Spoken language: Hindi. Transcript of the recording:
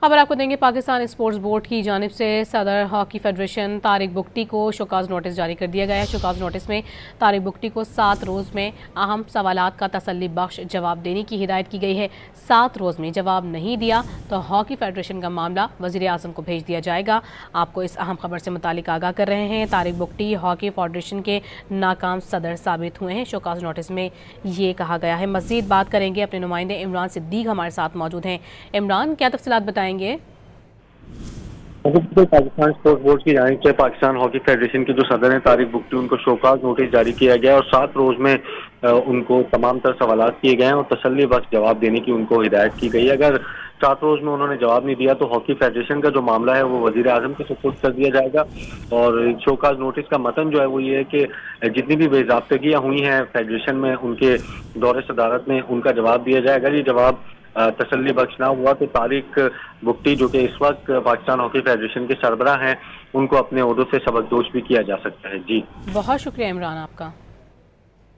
खबर आपको देंगे। पाकिस्तान स्पोर्ट्स बोर्ड की जानिब से सदर हॉकी फेडरेशन तारिक बुगटी को शोकाज नोटिस जारी कर दिया गया है। शोकाज नोटिस में तारिक बुगटी को 7 रोज़ में अहम सवालात का तसल्ली बख्श जवाब देने की हिदायत की गई है। 7 रोज़ में जवाब नहीं दिया तो हॉकी फेडरेशन का मामला वज़ीर आज़म को भेज दिया जाएगा। आपको इस अहम खबर से मुतालिक आगाह कर रहे हैं। तारिक बुगटी हॉकी फेडरेशन के नाकाम सदर साबित हुए हैं। शोकाज नोटिस में ये कहा गया है। मज़ीद बात करेंगे, अपने नुमाइंदे इमरान सिद्दीक हमारे साथ मौजूद हैं। इमरान, क्या तफसीलात बताएंगे? पाकिस्तान स्पोर्ट्स बोर्ड की जानिब से पाकिस्तान हॉकी फेडरेशन के जो सदर हैं तारिक बुगटी, उनको शोकाज नोटिस जारी किया गया और 7 रोज में उनको तमाम तर सवालात किए गए हैं और तसल्ली बख्श जवाब देने की उनको हिदायत की गई है। अगर 7 रोज में उन्होंने जवाब नहीं दिया तो हॉकी फेडरेशन का जो मामला है वो वजीर आजम के सुपुर्द कर दिया जाएगा। और शोकाज नोटिस का मतन जो है वो ये है कि जितनी भी बेज़ाब्तगियां हुई हैं फेडरेशन में, उनके दौरे सदारत में उनका जवाब दिया जाए। अगर ये जवाब तसल्ली बख्श ना हुआ तो तारिक बुगटी, जो कि इस वक्त पाकिस्तान हॉकी फेडरेशन के सरबराह हैं, उनको अपने ओहदों से सबकदोश भी किया जा सकता है। जी, बहुत शुक्रिया इमरान आपका।